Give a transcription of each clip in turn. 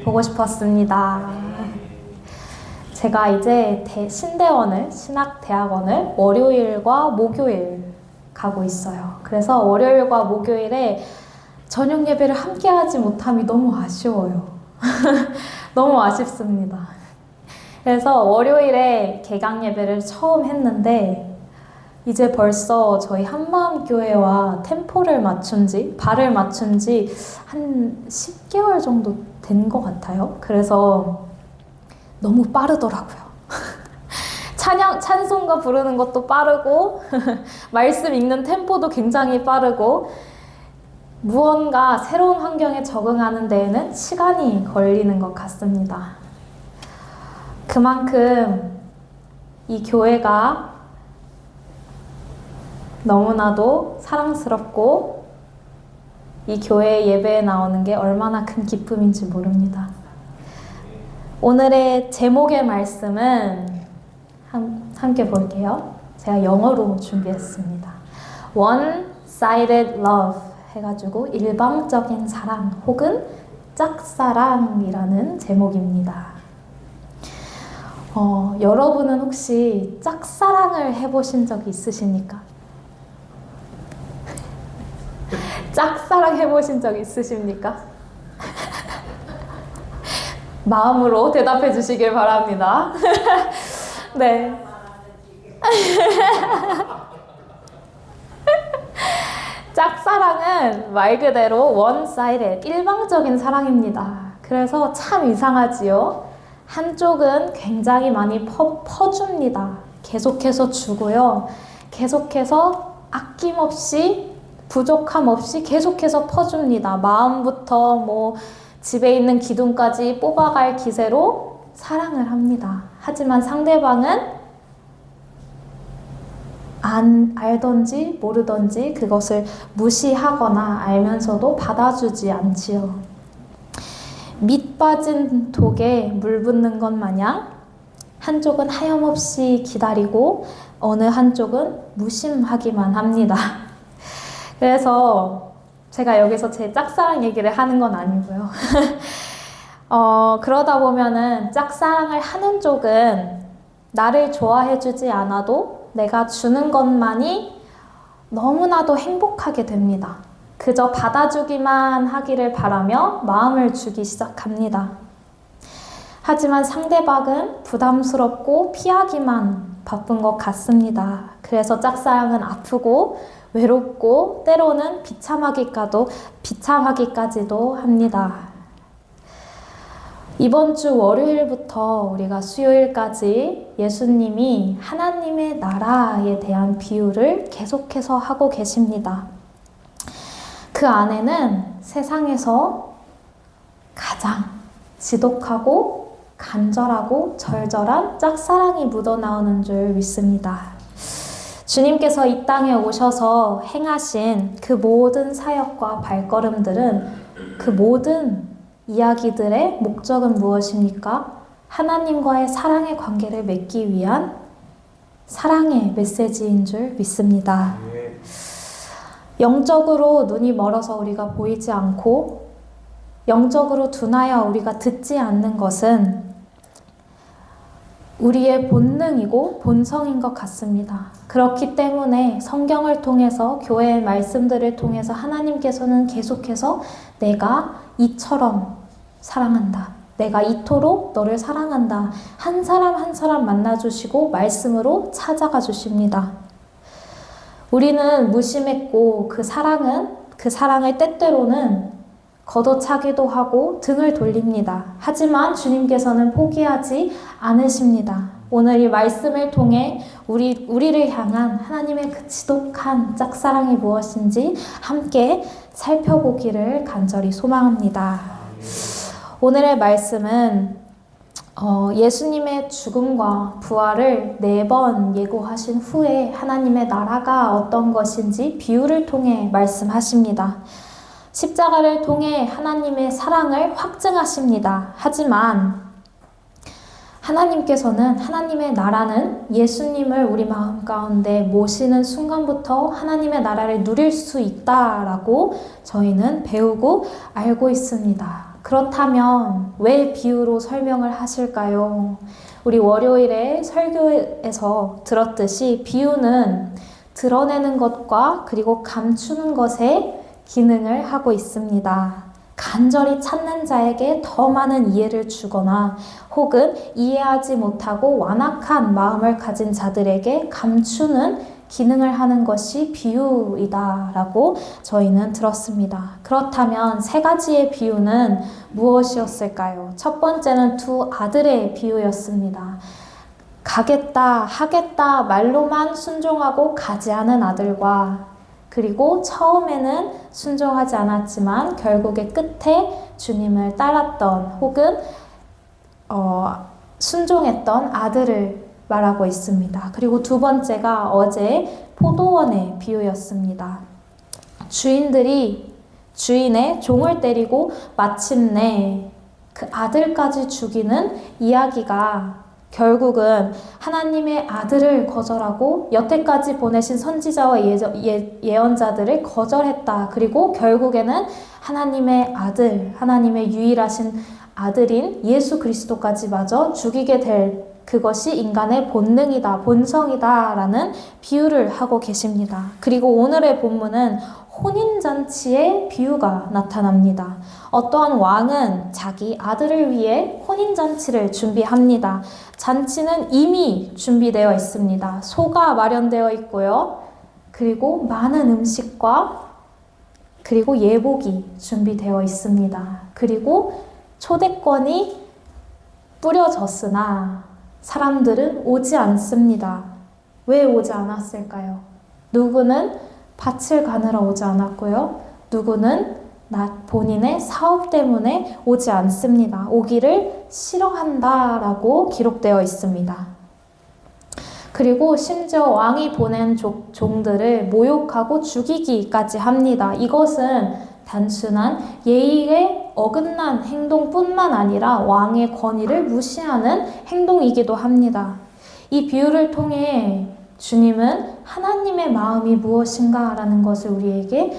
보고 싶었습니다. 제가 이제 신학대학원을 월요일과 목요일 가고 있어요. 그래서 월요일과 목요일에 저녁 예배를 함께 하지 못함이 너무 아쉬워요. 너무 아쉽습니다. 그래서 월요일에 개강 예배를 처음 했는데 이제 벌써 저희 한마음교회와 발을 맞춘 지 한 10개월 정도 된 것 같아요. 그래서 너무 빠르더라고요. 찬송가 부르는 것도 빠르고 말씀 읽는 템포도 굉장히 빠르고 무언가 새로운 환경에 적응하는 데에는 시간이 걸리는 것 같습니다. 그만큼 이 교회가 너무나도 사랑스럽고 이 교회 예배에 나오는 게 얼마나 큰 기쁨인지 모릅니다. 오늘의 제목의 말씀은 함께 볼게요. 제가 영어로 준비했습니다. One-sided love 해가지고 일방적인 사랑 혹은 짝사랑이라는 제목입니다. 여러분은 혹시 짝사랑을 해보신 적이 있으십니까? 짝사랑 해보신 적 있으십니까? 마음으로 대답해 주시길 바랍니다. 네. 짝사랑은 말 그대로 one-sided, 일방적인 사랑입니다. 그래서 참 이상하지요? 한쪽은 굉장히 많이 퍼줍니다. 계속해서 주고요. 계속해서 아낌없이 부족함 없이 계속해서 퍼줍니다. 마음부터 집에 있는 기둥까지 뽑아갈 기세로 사랑을 합니다. 하지만 상대방은 알던지 모르던지 그것을 무시하거나 알면서도 받아주지 않지요. 밑 빠진 독에 물 붓는 것 마냥 한쪽은 하염없이 기다리고 어느 한쪽은 무심하기만 합니다. 그래서 제가 여기서 제 짝사랑 얘기를 하는 건 아니고요. 그러다 보면은 짝사랑을 하는 쪽은 나를 좋아해주지 않아도 내가 주는 것만이 너무나도 행복하게 됩니다. 그저 받아주기만 하기를 바라며 마음을 주기 시작합니다. 하지만 상대방은 부담스럽고 피하기만 바쁜 것 같습니다. 그래서 짝사랑은 아프고 외롭고 때로는 비참하기까지도 합니다. 이번 주 월요일부터 우리가 수요일까지 예수님이 하나님의 나라에 대한 비유를 계속해서 하고 계십니다. 그 안에는 세상에서 가장 지독하고 간절하고 절절한 짝사랑이 묻어나오는 줄 믿습니다. 주님께서 이 땅에 오셔서 행하신 그 모든 사역과 발걸음들은 그 모든 이야기들의 목적은 무엇입니까? 하나님과의 사랑의 관계를 맺기 위한 사랑의 메시지인 줄 믿습니다. 영적으로 눈이 멀어서 우리가 보이지 않고 영적으로 둔하여 우리가 듣지 않는 것은 우리의 본능이고 본성인 것 같습니다. 그렇기 때문에 성경을 통해서 교회의 말씀들을 통해서 하나님께서는 계속해서 내가 이처럼 사랑한다. 내가 이토록 너를 사랑한다. 한 사람 한 사람 만나주시고 말씀으로 찾아가 주십니다. 우리는 무심했고 그 사랑을 때때로는 걷어차기도 하고 등을 돌립니다. 하지만 주님께서는 포기하지 않으십니다. 오늘 이 말씀을 통해 우리를 향한 하나님의 그 지독한 짝사랑이 무엇인지 함께 살펴보기를 간절히 소망합니다. 오늘의 말씀은 예수님의 죽음과 부활을 4번 예고하신 후에 하나님의 나라가 어떤 것인지 비유를 통해 말씀하십니다. 십자가를 통해 하나님의 사랑을 확증하십니다. 하지만 하나님께서는 하나님의 나라는 예수님을 우리 마음 가운데 모시는 순간부터 하나님의 나라를 누릴 수 있다라고 저희는 배우고 알고 있습니다. 그렇다면 왜 비유로 설명을 하실까요? 우리 월요일에 설교에서 들었듯이 비유는 드러내는 것과 그리고 감추는 것에 기능을 하고 있습니다. 간절히 찾는 자에게 더 많은 이해를 주거나 혹은 이해하지 못하고 완악한 마음을 가진 자들에게 감추는 기능을 하는 것이 비유이다라고 저희는 들었습니다. 그렇다면 세 가지의 비유는 무엇이었을까요? 첫 번째는 두 아들의 비유였습니다. 가겠다, 하겠다 말로만 순종하고 가지 않은 아들과 그리고 처음에는 순종하지 않았지만 결국에 끝에 주님을 따랐던 혹은 순종했던 아들을 말하고 있습니다. 그리고 두 번째가 어제 포도원의 비유였습니다. 주인들이 주인의 종을 때리고 마침내 그 아들까지 죽이는 이야기가 결국은 하나님의 아들을 거절하고 여태까지 보내신 선지자와 예언자들을 거절했다. 그리고 결국에는 하나님의 아들, 하나님의 유일하신 아들인 예수 그리스도까지 마저 죽이게 될 그것이 인간의 본능이다, 본성이다 라는 비유를 하고 계십니다. 그리고 오늘의 본문은 혼인잔치의 비유가 나타납니다. 어떠한 왕은 자기 아들을 위해 혼인잔치를 준비합니다. 잔치는 이미 준비되어 있습니다. 소가 마련되어 있고요. 그리고 많은 음식과 그리고 예복이 준비되어 있습니다. 그리고 초대권이 뿌려졌으나 사람들은 오지 않습니다. 왜 오지 않았을까요? 누구는 밭을 가느라 오지 않았고요. 누구는 본인의 사업 때문에 오지 않습니다. 오기를 싫어한다라고 기록되어 있습니다. 그리고 심지어 왕이 보낸 종들을 모욕하고 죽이기까지 합니다. 이것은 단순한 예의에 어긋난 행동뿐만 아니라 왕의 권위를 무시하는 행동이기도 합니다. 이 비유를 통해 주님은 하나님의 마음이 무엇인가 라는 것을 우리에게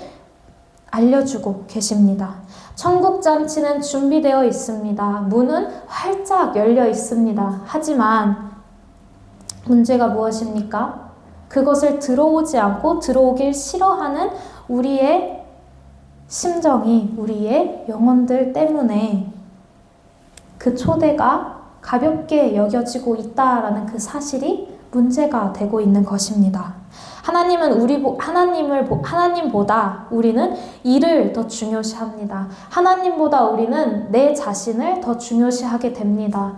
알려주고 계십니다. 천국 잔치는 준비되어 있습니다. 문은 활짝 열려 있습니다. 하지만 문제가 무엇입니까? 그것을 들어오지 않고 들어오길 싫어하는 우리의 심정이 우리의 영혼들 때문에 그 초대가 가볍게 여겨지고 있다라는 그 사실이 문제가 되고 있는 것입니다. 하나님보다 우리는 일을 더 중요시합니다. 하나님보다 우리는 내 자신을 더 중요시하게 됩니다.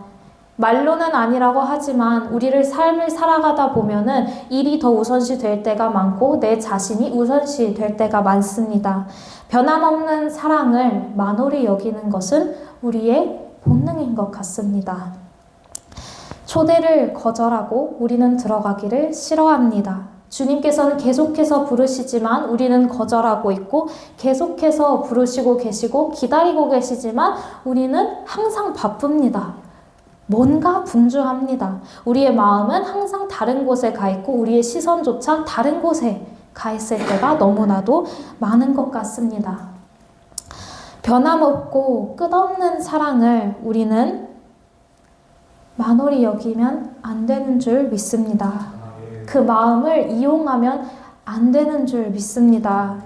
말로는 아니라고 하지만 우리를 삶을 살아가다 보면은 일이 더 우선시 될 때가 많고 내 자신이 우선시 될 때가 많습니다. 변함없는 사랑을 만홀히 여기는 것은 우리의 본능인 것 같습니다. 초대를 거절하고 우리는 들어가기를 싫어합니다. 주님께서는 계속해서 부르시지만 우리는 거절하고 있고 계속해서 부르시고 계시고 기다리고 계시지만 우리는 항상 바쁩니다. 뭔가 분주합니다. 우리의 마음은 항상 다른 곳에 가 있고 우리의 시선조차 다른 곳에 가 있을 때가 너무나도 많은 것 같습니다. 변함없고 끝없는 사랑을 우리는 만홀히 여기면 안 되는 줄 믿습니다. 그 마음을 이용하면 안 되는 줄 믿습니다.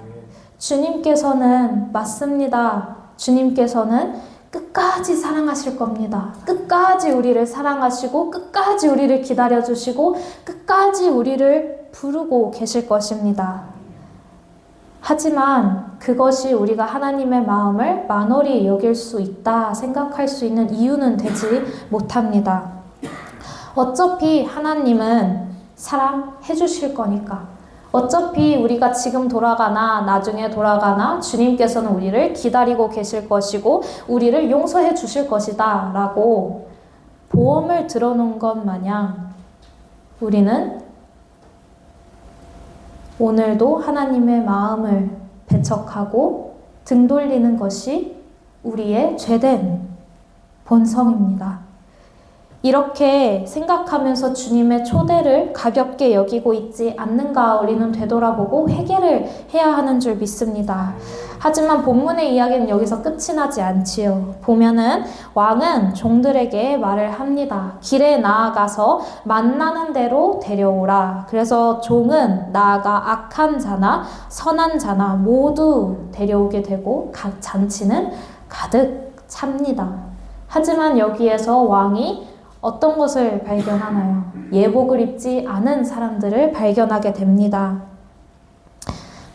주님께서는 맞습니다. 주님께서는 끝까지 사랑하실 겁니다. 끝까지 우리를 사랑하시고 끝까지 우리를 기다려주시고 끝까지 우리를 부르고 계실 것입니다. 하지만 그것이 우리가 하나님의 마음을 만홀히 여길 수 있다 생각할 수 있는 이유는 되지 못합니다. 어차피 하나님은 사랑해 주실 거니까. 어차피 우리가 지금 돌아가나 나중에 돌아가나 주님께서는 우리를 기다리고 계실 것이고 우리를 용서해 주실 것이다 라고 보험을 들어놓은 것 마냥 우리는 오늘도 하나님의 마음을 배척하고 등 돌리는 것이 우리의 죄된 본성입니다. 이렇게 생각하면서 주님의 초대를 가볍게 여기고 있지 않는가 우리는 되돌아보고 회개를 해야 하는 줄 믿습니다. 하지만 본문의 이야기는 여기서 끝이 나지 않지요. 보면은 왕은 종들에게 말을 합니다. 길에 나아가서 만나는 대로 데려오라. 그래서 종은 나아가 악한 자나 선한 자나 모두 데려오게 되고 각 잔치는 가득 찹니다. 하지만 여기에서 왕이 어떤 것을 발견하나요? 예복을 입지 않은 사람들을 발견하게 됩니다.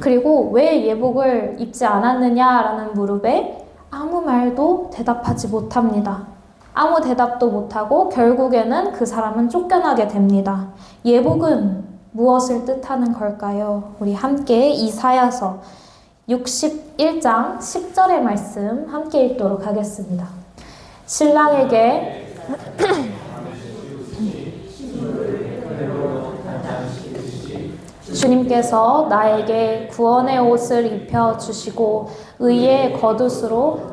그리고 왜 예복을 입지 않았느냐라는 무릎에 아무 말도 대답하지 못합니다. 아무 대답도 못하고 결국에는 그 사람은 쫓겨나게 됩니다. 예복은 무엇을 뜻하는 걸까요? 우리 함께 이사야서 61장 10절의 말씀 함께 읽도록 하겠습니다. 신랑에게 주님께서 나에게 구원의 옷을 입혀주시고 의의 겉옷으로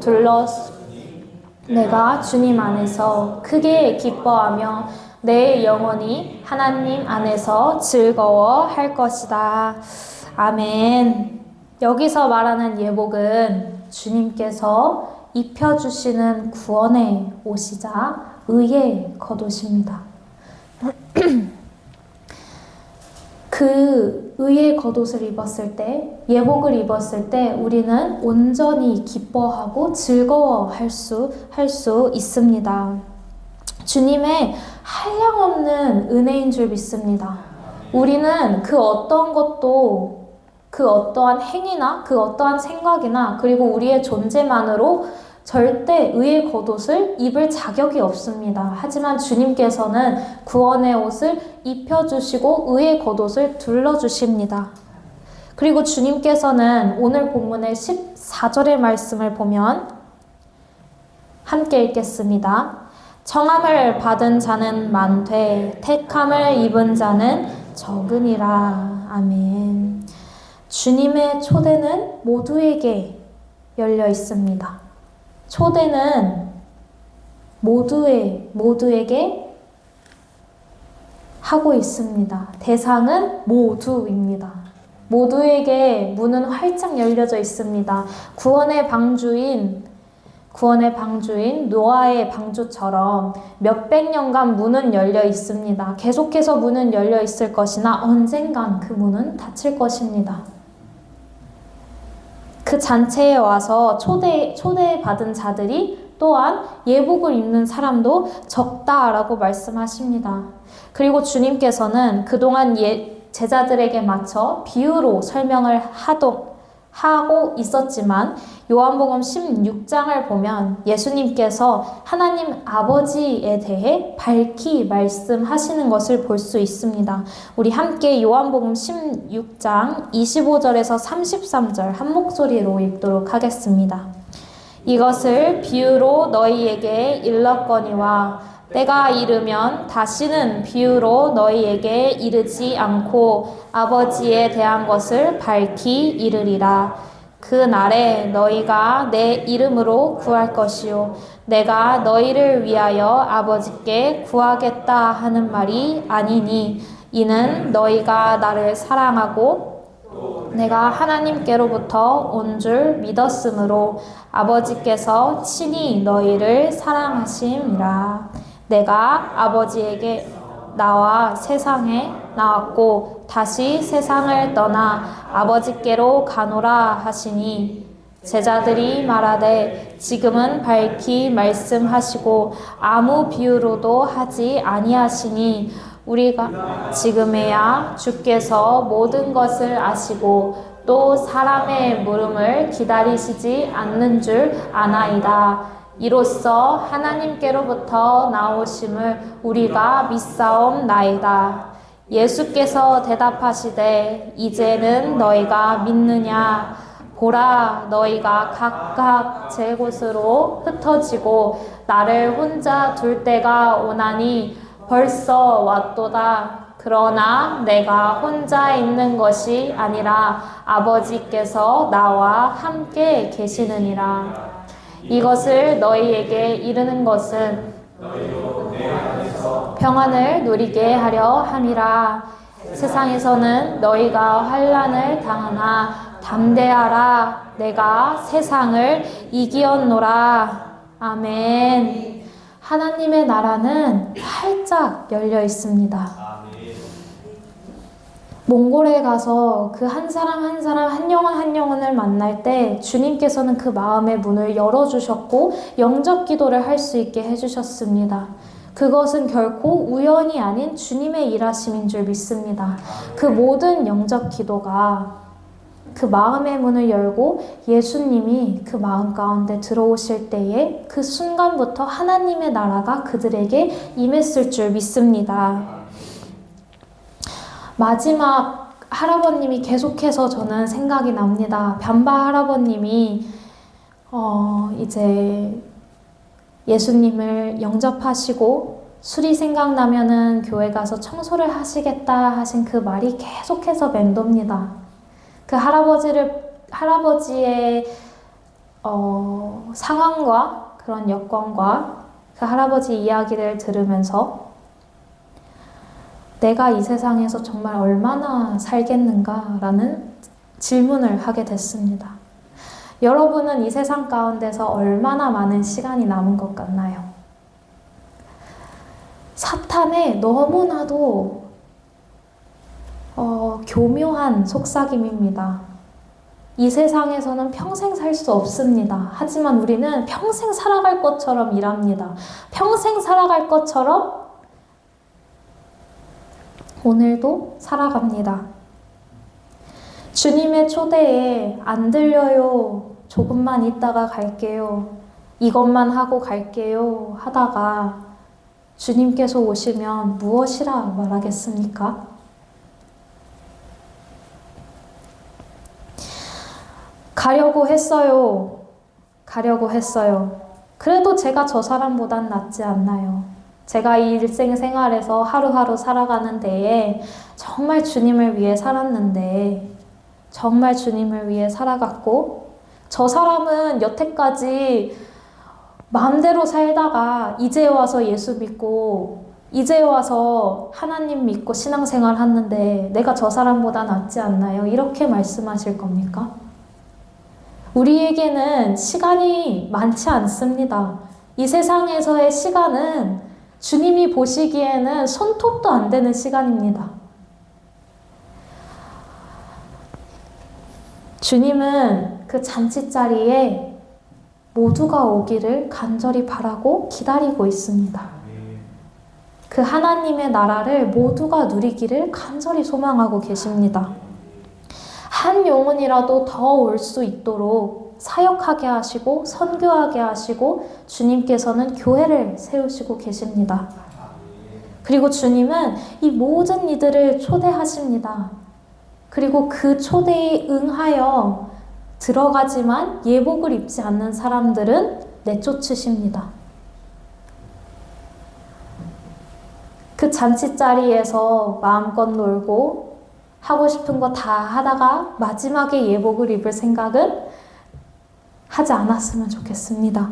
내가 주님 안에서 크게 기뻐하며 내 영혼이 하나님 안에서 즐거워할 것이다. 아멘. 여기서 말하는 예복은 주님께서 입혀주시는 구원의 옷이자 의의 겉옷입니다. 그 의의 겉옷을 입었을 때, 예복을 입었을 때 우리는 온전히 기뻐하고 즐거워할 수 있습니다. 주님의 한량없는 은혜인 줄 믿습니다. 우리는 그 어떠한 것도 그 어떠한 행위나 그 어떠한 생각이나 그리고 우리의 존재만으로 절대 의의 겉옷을 입을 자격이 없습니다. 하지만 주님께서는 구원의 옷을 입혀주시고 의의 겉옷을 둘러주십니다. 그리고 주님께서는 오늘 본문의 14절의 말씀을 보면 함께 읽겠습니다. 청함을 받은 자는 많되 택함을 입은 자는 적으니라. 아멘. 주님의 초대는 모두에게 열려 있습니다. 초대는 모두에게 하고 있습니다. 대상은 모두입니다. 모두에게 문은 활짝 열려져 있습니다. 구원의 방주인 노아의 방주처럼 몇백 년간 문은 열려 있습니다. 계속해서 문은 열려 있을 것이나 언젠간 그 문은 닫힐 것입니다. 그 잔치에 와서 초대받은 자들이 또한 예복을 입는 사람도 적다라고 말씀하십니다. 그리고 주님께서는 그동안 제자들에게 맞춰 비유로 설명을 하고 있었지만 요한복음 16장을 보면 예수님께서 하나님 아버지에 대해 밝히 말씀하시는 것을 볼 수 있습니다. 우리 함께 요한복음 16장 25절에서 33절 한 목소리로 읽도록 하겠습니다. 이것을 비유로 너희에게 일렀거니와 때가 이르면 다시는 비유로 너희에게 이르지 않고 아버지에 대한 것을 밝히 이르리라. 그 날에 너희가 내 이름으로 구할 것이요 내가 너희를 위하여 아버지께 구하겠다 하는 말이 아니니 이는 너희가 나를 사랑하고 내가 하나님께로부터 온 줄 믿었으므로 아버지께서 친히 너희를 사랑하심이라. 내가 아버지에게 나와 세상에 나왔고 다시 세상을 떠나 아버지께로 가노라 하시니 제자들이 말하되 지금은 밝히 말씀하시고 아무 비유로도 하지 아니하시니 우리가 지금에야 주께서 모든 것을 아시고 또 사람의 물음을 기다리시지 않는 줄 아나이다. 이로써 하나님께로부터 나오심을 우리가 믿사옵나이다. 예수께서 대답하시되 이제는 너희가 믿느냐? 보라, 너희가 각각 제 곳으로 흩어지고 나를 혼자 둘 때가 오나니 벌써 왔도다. 그러나 내가 혼자 있는 것이 아니라 아버지께서 나와 함께 계시느니라. 이것을 너희에게 이르는 것은 평안을 누리게 하려 함이라. 세상에서는 너희가 환난을 당하나 담대하라. 내가 세상을 이기었노라. 아멘. 하나님의 나라는 활짝 열려 있습니다. 몽골에 가서 그 한 사람 한 사람, 한 영혼 한 영혼을 만날 때 주님께서는 그 마음의 문을 열어주셨고 영접 기도를 할 수 있게 해주셨습니다. 그것은 결코 우연이 아닌 주님의 일하심인 줄 믿습니다. 그 모든 영접 기도가 그 마음의 문을 열고 예수님이 그 마음 가운데 들어오실 때에 그 순간부터 하나님의 나라가 그들에게 임했을 줄 믿습니다. 마지막 할아버님이 계속해서 저는 생각이 납니다. 변바 할아버님이 이제 예수님을 영접하시고 술이 생각나면은 교회 가서 청소를 하시겠다 하신 그 말이 계속해서 맴돕니다. 그 할아버지의 상황과 그런 여건과 그 할아버지 이야기를 들으면서 내가 이 세상에서 정말 얼마나 살겠는가라는 질문을 하게 됐습니다. 여러분은 이 세상 가운데서 얼마나 많은 시간이 남은 것 같나요? 사탄의 너무나도 교묘한 속삭임입니다. 이 세상에서는 평생 살 수 없습니다. 하지만 우리는 평생 살아갈 것처럼 일합니다. 평생 살아갈 것처럼 오늘도 살아갑니다. 주님의 초대에 안 들려요. 조금만 있다가 갈게요. 이것만 하고 갈게요. 하다가 주님께서 오시면 무엇이라 말하겠습니까? 가려고 했어요. 가려고 했어요. 그래도 제가 저 사람보단 낫지 않나요? 제가 이 일생 생활에서 하루하루 살아가는 데에 정말 주님을 위해 살았는데, 정말 주님을 위해 살아갔고, 저 사람은 여태까지 마음대로 살다가 이제 와서 예수 믿고, 이제 와서 하나님 믿고 신앙생활 하는데 내가 저 사람보다 낫지 않나요? 이렇게 말씀하실 겁니까? 우리에게는 시간이 많지 않습니다. 이 세상에서의 시간은 주님이 보시기에는 손톱도 안 되는 시간입니다. 주님은 그 잔치자리에 모두가 오기를 간절히 바라고 기다리고 있습니다. 그 하나님의 나라를 모두가 누리기를 간절히 소망하고 계십니다. 한 영혼이라도 더 올 수 있도록 사역하게 하시고 선교하게 하시고 주님께서는 교회를 세우시고 계십니다. 그리고 주님은 이 모든 이들을 초대하십니다. 그리고 그 초대에 응하여 들어가지만 예복을 입지 않는 사람들은 내쫓으십니다. 그 잔치자리에서 마음껏 놀고 하고 싶은 거 다 하다가 마지막에 예복을 입을 생각은 하지 않았으면 좋겠습니다.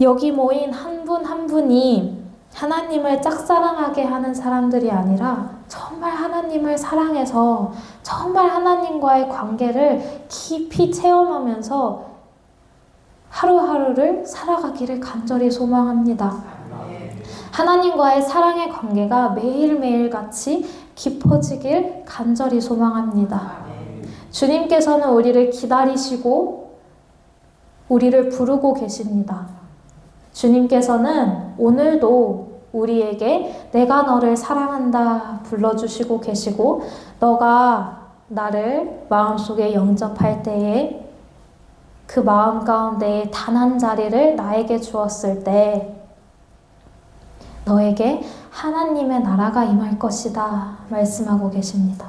여기 모인 한 분 한 분이 하나님을 짝사랑하게 하는 사람들이 아니라 정말 하나님을 사랑해서 정말 하나님과의 관계를 깊이 체험하면서 하루하루를 살아가기를 간절히 소망합니다. 하나님과의 사랑의 관계가 매일매일 같이 깊어지길 간절히 소망합니다. 주님께서는 우리를 기다리시고 우리를 부르고 계십니다. 주님께서는 오늘도 우리에게 내가 너를 사랑한다 불러주시고 계시고, 너가 나를 마음속에 영접할 때에 그 마음 가운데에 단 한 자리를 나에게 주었을 때 너에게 하나님의 나라가 임할 것이다 말씀하고 계십니다.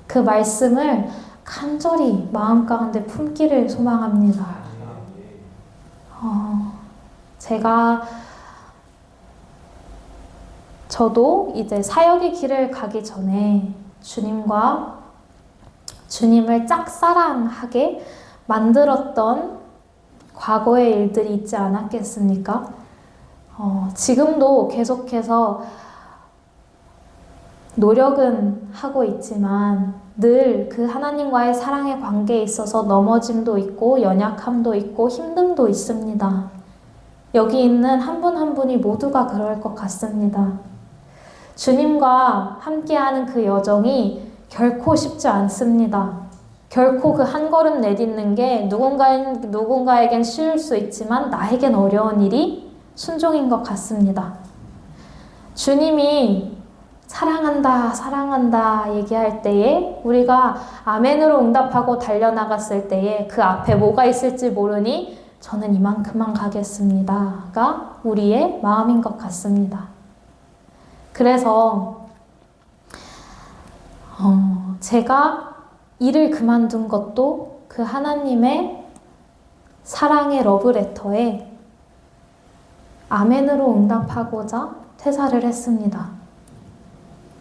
그 말씀을 간절히 마음 가운데 품기를 소망합니다. 저도 이제 사역의 길을 가기 전에 주님을 짝사랑하게 만들었던 과거의 일들이 있지 않았겠습니까? 지금도 계속해서 노력은 하고 있지만 늘 그 하나님과의 사랑의 관계에 있어서 넘어짐도 있고 연약함도 있고 힘듦도 있습니다. 여기 있는 한 분 한 분이 모두가 그럴 것 같습니다. 주님과 함께하는 그 여정이 결코 쉽지 않습니다. 결코 그 한 걸음 내딛는 게 누군가에겐 쉬울 수 있지만 나에겐 어려운 일이 순종인 것 같습니다. 주님이 사랑한다, 사랑한다 얘기할 때에 우리가 아멘으로 응답하고 달려나갔을 때에 그 앞에 뭐가 있을지 모르니 저는 이만큼만 가겠습니다가 우리의 마음인 것 같습니다. 그래서 제가 일을 그만둔 것도 그 하나님의 사랑의 러브레터에 아멘으로 응답하고자 퇴사를 했습니다.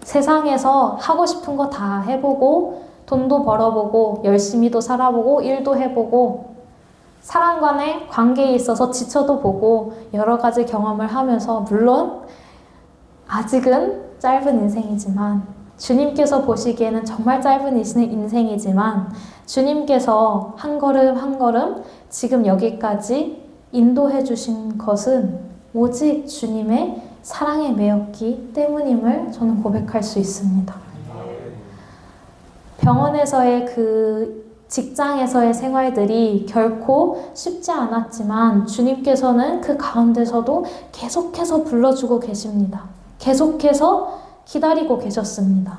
세상에서 하고 싶은 거 다 해보고 돈도 벌어보고 열심히도 살아보고 일도 해보고 사람 간의 관계에 있어서 지쳐도 보고 여러 가지 경험을 하면서 물론 아직은 짧은 인생이지만 주님께서 보시기에는 정말 짧은 인생이지만 주님께서 한 걸음 한 걸음 지금 여기까지 인도해 주신 것은 오직 주님의 사랑에 매였기 때문임을 저는 고백할 수 있습니다. 병원에서의 그 직장에서의 생활들이 결코 쉽지 않았지만 주님께서는 그 가운데서도 계속해서 불러주고 계십니다. 계속해서 기다리고 계셨습니다.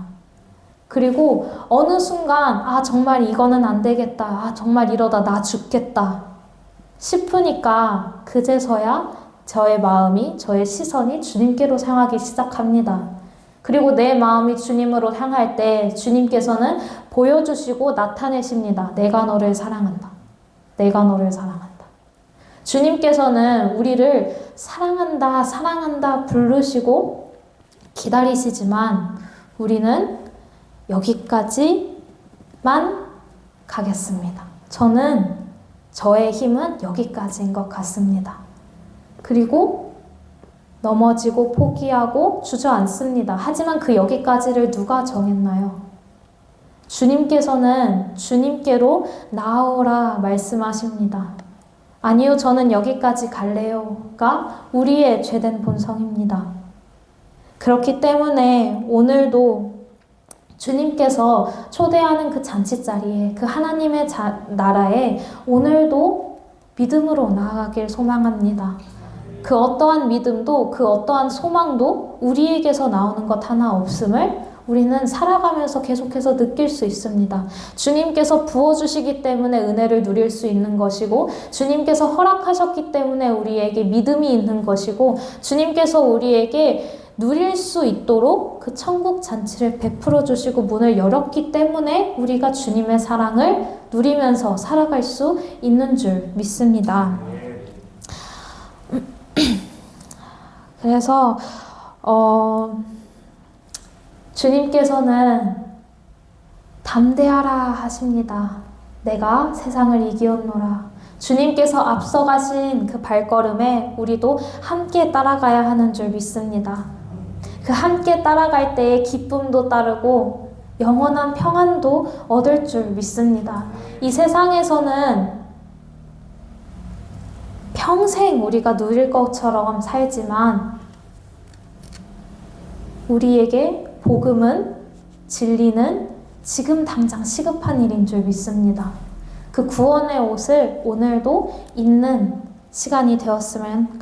그리고 어느 순간 정말 이거는 안 되겠다. 정말 이러다 나 죽겠다 싶으니까 그제서야 저의 마음이, 저의 시선이 주님께로 향하기 시작합니다. 그리고 내 마음이 주님으로 향할 때 주님께서는 보여주시고 나타내십니다. 내가 너를 사랑한다. 내가 너를 사랑한다. 주님께서는 우리를 사랑한다, 사랑한다 부르시고 기다리시지만 우리는 여기까지만 가겠습니다. 저는 저의 힘은 여기까지인 것 같습니다. 그리고 넘어지고 포기하고 주저앉습니다. 하지만 그 여기까지를 누가 정했나요? 주님께서는 주님께로 나아오라 말씀하십니다. 아니요, 저는 여기까지 갈래요가 우리의 죄된 본성입니다. 그렇기 때문에 오늘도 주님께서 초대하는 그 잔치자리에 그 하나님의 나라에 오늘도 믿음으로 나아가길 소망합니다. 그 어떠한 믿음도 그 어떠한 소망도 우리에게서 나오는 것 하나 없음을 우리는 살아가면서 계속해서 느낄 수 있습니다. 주님께서 부어주시기 때문에 은혜를 누릴 수 있는 것이고 주님께서 허락하셨기 때문에 우리에게 믿음이 있는 것이고 주님께서 우리에게 누릴 수 있도록 그 천국 잔치를 베풀어 주시고 문을 열었기 때문에 우리가 주님의 사랑을 누리면서 살아갈 수 있는 줄 믿습니다. 그래서 주님께서는 담대하라 하십니다. 내가 세상을 이기었노라. 주님께서 앞서가신 그 발걸음에 우리도 함께 따라가야 하는 줄 믿습니다. 그 함께 따라갈 때에 기쁨도 따르고 영원한 평안도 얻을 줄 믿습니다. 이 세상에서는 평생 우리가 누릴 것처럼 살지만 우리에게 복음은, 진리는 지금 당장 시급한 일인 줄 믿습니다. 그 구원의 옷을 오늘도 입는 시간이 되었으면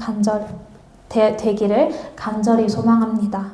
되기를 간절히 소망합니다.